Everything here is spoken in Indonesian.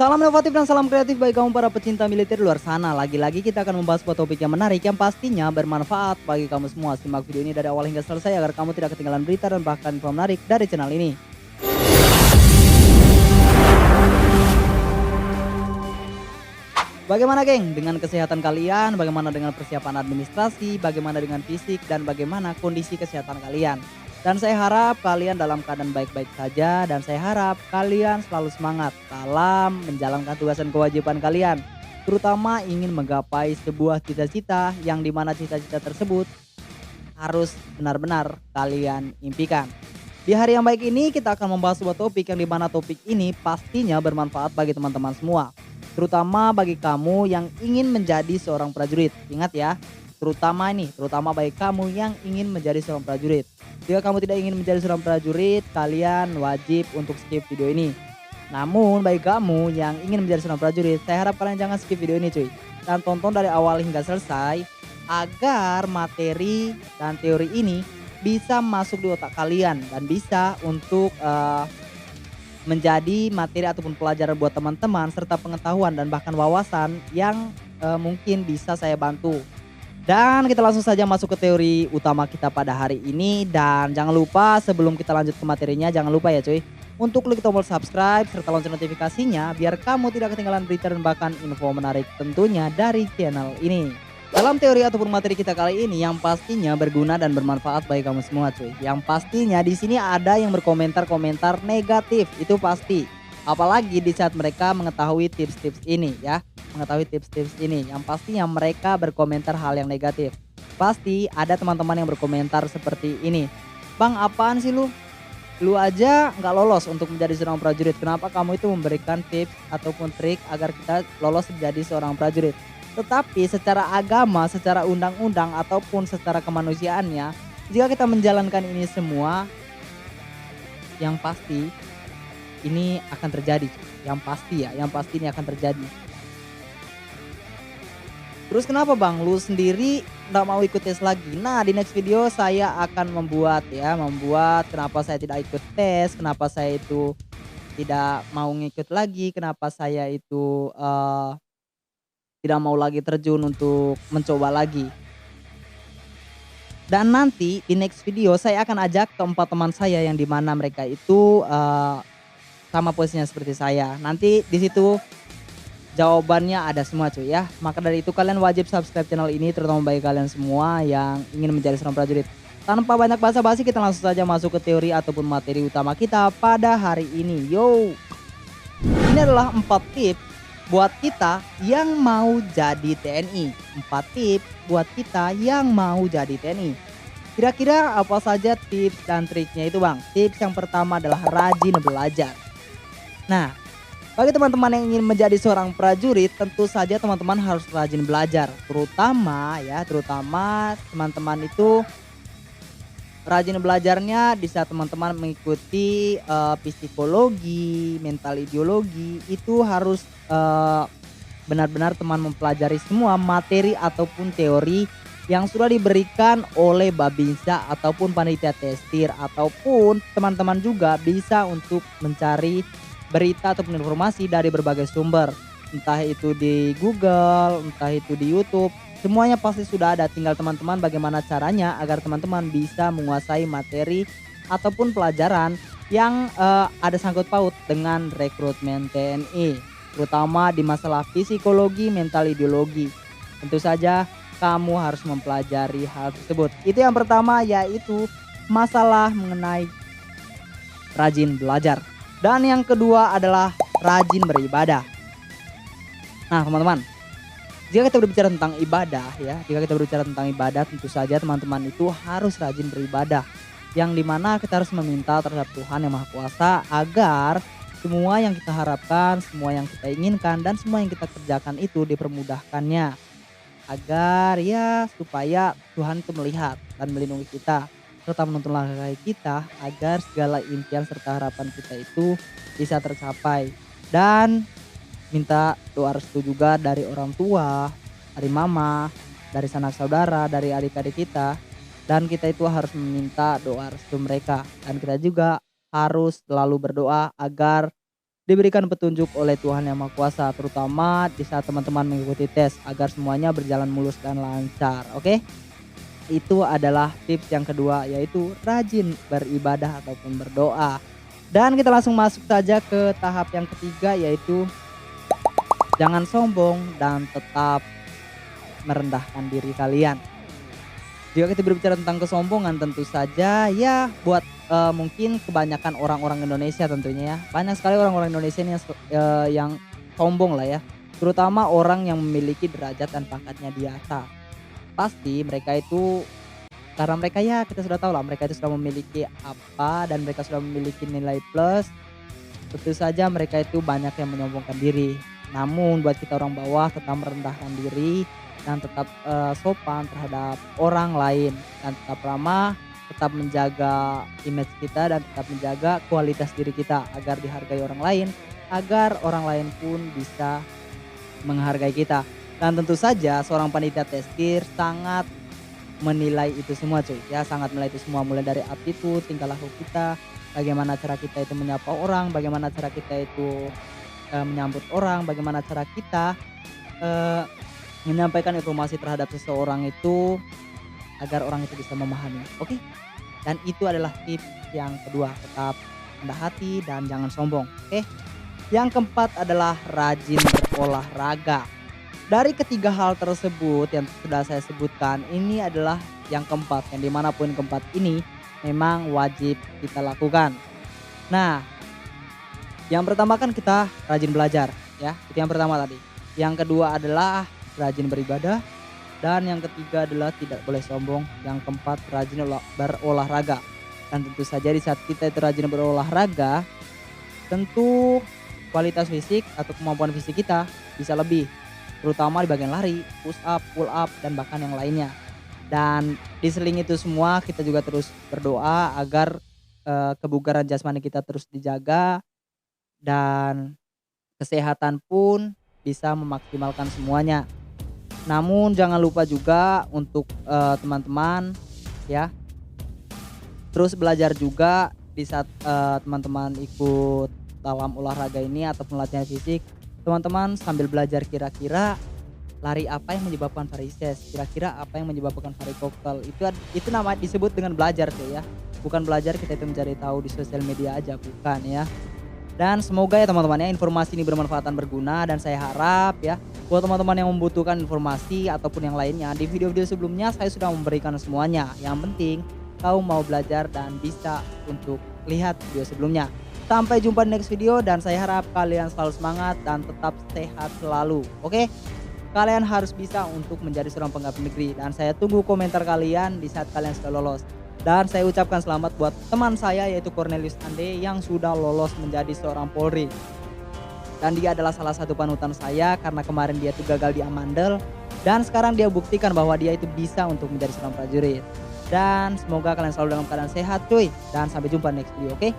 Salam inovatif dan salam kreatif bagi kamu para pecinta militer di luar sana. Lagi-lagi kita akan membahas sebuah topik yang menarik yang pastinya bermanfaat bagi kamu semua. Simak video ini dari awal hingga selesai agar kamu tidak ketinggalan berita dan bahkan info menarik dari channel ini. Bagaimana geng dengan kesehatan kalian? Bagaimana dengan persiapan administrasi? Bagaimana dengan fisik? Dan bagaimana kondisi kesehatan kalian? Dan saya harap kalian dalam keadaan baik-baik saja dan saya harap kalian selalu semangat dalam menjalankan tugas dan kewajiban kalian. Terutama ingin menggapai sebuah cita-cita yang dimana cita-cita tersebut harus benar-benar kalian impikan. Di hari yang baik ini kita akan membahas sebuah topik yang dimana topik ini pastinya bermanfaat bagi teman-teman semua. Terutama bagi kamu yang ingin menjadi seorang prajurit. Ingat ya, terutama bagi kamu yang ingin menjadi seorang prajurit. Jika kamu tidak ingin menjadi seorang prajurit, kalian wajib untuk skip video ini. Namun bagi kamu yang ingin menjadi seorang prajurit, saya harap kalian jangan skip video ini cuy. Dan tonton dari awal hingga selesai agar materi dan teori ini bisa masuk di otak kalian dan bisa untuk menjadi materi ataupun pelajaran buat teman-teman serta pengetahuan dan bahkan wawasan yang mungkin bisa saya bantu. Dan kita langsung saja masuk ke teori utama kita pada hari ini dan jangan lupa sebelum kita lanjut ke materinya jangan lupa ya cuy untuk klik tombol subscribe serta lonceng notifikasinya biar kamu tidak ketinggalan berita dan bahkan info menarik tentunya dari channel ini. Dalam teori ataupun materi kita kali ini yang pastinya berguna dan bermanfaat bagi kamu semua cuy. Yang pastinya di sini ada yang berkomentar-komentar negatif, itu pasti. Apalagi di saat mereka mengetahui tips-tips ini ya. Mengetahui tips-tips ini yang pastinya mereka berkomentar hal yang negatif. Pasti ada teman-teman yang berkomentar seperti ini. Bang, apaan sih lu? Lu aja nggak lolos untuk menjadi seorang prajurit. Kenapa kamu itu memberikan tips ataupun trik agar kita lolos menjadi seorang prajurit? Tetapi secara agama, secara undang-undang ataupun secara kemanusiaannya, jika kita menjalankan ini semua, yang pasti ini akan terjadi. Yang pasti ini akan terjadi. Terus kenapa bang, lu sendiri nggak mau ikut tes lagi? Nah di next video saya akan membuat kenapa saya tidak ikut tes, kenapa saya itu tidak mau ngikut lagi, kenapa saya itu tidak mau lagi terjun untuk mencoba lagi. Dan nanti di next video saya akan ajak keempat teman saya yang dimana mereka itu sama posisinya seperti saya. Nanti di situ jawabannya ada semua cuy ya. Maka dari itu kalian wajib subscribe channel ini terutama bagi kalian semua yang ingin menjadi seorang prajurit. Tanpa banyak basa-basi kita langsung saja masuk ke teori ataupun materi utama kita pada hari ini. Yo. Ini adalah 4 tips buat kita yang mau jadi TNI. 4 tips buat kita yang mau jadi TNI. Kira-kira apa saja tips dan triknya itu bang? Tips yang pertama adalah rajin belajar. Nah, bagi teman-teman yang ingin menjadi seorang prajurit, tentu saja teman-teman harus rajin belajar. Terutama teman-teman itu rajin belajarnya di saat teman-teman mengikuti psikologi, mental ideologi, itu harus benar-benar teman mempelajari semua materi ataupun teori yang sudah diberikan oleh Babinsa ataupun panitia testir ataupun teman-teman juga bisa untuk mencari berita ataupun informasi dari berbagai sumber, entah itu di Google, entah itu di YouTube, semuanya pasti sudah ada. Tinggal teman-teman bagaimana caranya agar teman-teman bisa menguasai materi ataupun pelajaran yang ada sangkut paut dengan rekrutmen TNI, terutama di masalah psikologi, mental ideologi. Tentu saja kamu harus mempelajari hal tersebut. Itu yang pertama, yaitu masalah mengenai rajin belajar. Dan yang kedua adalah rajin beribadah. Nah teman-teman, jika kita berbicara tentang ibadah tentu saja teman-teman itu harus rajin beribadah. Yang dimana kita harus meminta terhadap Tuhan Yang Maha Kuasa agar semua yang kita harapkan, semua yang kita inginkan dan semua yang kita kerjakan itu dipermudahkannya. Agar ya supaya Tuhan itu melihat dan melindungi kita serta menuntun langkah kita agar segala impian serta harapan kita itu bisa tercapai. Dan minta doa restu juga dari orang tua, dari mama, dari sanak saudara, dari adik-adik kita. Dan kita itu harus meminta doa restu mereka. Dan kita juga harus selalu berdoa agar diberikan petunjuk oleh Tuhan Yang Maha Kuasa, terutama di saat teman-teman mengikuti tes agar semuanya berjalan mulus dan lancar. Oke? Itu adalah tips yang kedua, yaitu rajin beribadah ataupun berdoa. Dan kita langsung masuk saja ke tahap yang ketiga, yaitu jangan sombong dan tetap merendahkan diri kalian. Jika kita berbicara tentang kesombongan, tentu saja ya buat mungkin kebanyakan orang-orang Indonesia tentunya ya. Banyak sekali orang-orang Indonesia ini yang sombong lah ya. Terutama orang yang memiliki derajat dan pangkatnya di atas. Pasti mereka itu, karena mereka ya kita sudah tahu lah, mereka itu sudah memiliki apa dan mereka sudah memiliki nilai plus. Tentu saja mereka itu banyak yang menyombongkan diri. Namun buat kita orang bawah tetap merendahkan diri dan tetap sopan terhadap orang lain dan tetap ramah, tetap menjaga image kita dan tetap menjaga kualitas diri kita agar dihargai orang lain, agar orang lain pun bisa menghargai kita. Dan tentu saja seorang panitia teskir sangat menilai itu semua cuy ya, sangat menilai itu semua, mulai dari attitude, tingkah laku kita, bagaimana cara kita itu menyapa orang, bagaimana cara kita itu menyambut orang, bagaimana cara kita menyampaikan informasi terhadap seseorang itu agar orang itu bisa memahami. Oke? Dan itu adalah tips yang kedua, tetap rendah hati dan jangan sombong. Oke? Yang keempat adalah rajin berolahraga. Dari ketiga hal tersebut yang sudah saya sebutkan, ini adalah yang keempat, yang dimana poin keempat ini memang wajib kita lakukan. Nah, yang pertama kan kita rajin belajar ya, itu yang pertama tadi. Yang kedua adalah rajin beribadah, dan yang ketiga adalah tidak boleh sombong. Yang keempat rajin berolahraga. Dan tentu saja di saat kita itu rajin berolahraga, tentu kualitas fisik atau kemampuan fisik kita bisa lebih, terutama di bagian lari, push up, pull up, dan bahkan yang lainnya. Dan di seling itu semua kita juga terus berdoa agar kebugaran jasmani kita terus dijaga dan kesehatan pun bisa memaksimalkan semuanya. Namun jangan lupa juga untuk teman-teman ya, terus belajar juga di saat teman-teman ikut dalam olahraga ini ataupun latihan fisik. Teman-teman sambil belajar kira-kira lari apa yang menyebabkan varises, kira-kira apa yang menyebabkan varikokel. Itu nama disebut dengan belajar tuh ya. Bukan belajar kita itu mencari tahu di sosial media aja, bukan ya. Dan semoga ya teman-teman ya informasi ini bermanfaat dan berguna, dan saya harap ya buat teman-teman yang membutuhkan informasi ataupun yang lainnya, di video-video sebelumnya saya sudah memberikan semuanya. Yang penting kau mau belajar dan bisa untuk lihat video sebelumnya. Sampai jumpa di next video dan saya harap kalian selalu semangat dan tetap sehat selalu. Oke? Kalian harus bisa untuk menjadi seorang pegawai negeri dan saya tunggu komentar kalian di saat kalian sudah lolos. Dan saya ucapkan selamat buat teman saya yaitu Cornelius Ande yang sudah lolos menjadi seorang Polri. Dan dia adalah salah satu panutan saya karena kemarin dia tuh gagal di Amandel dan sekarang dia buktikan bahwa dia itu bisa untuk menjadi seorang prajurit. Dan semoga kalian selalu dalam keadaan sehat cuy, dan sampai jumpa next video, oke?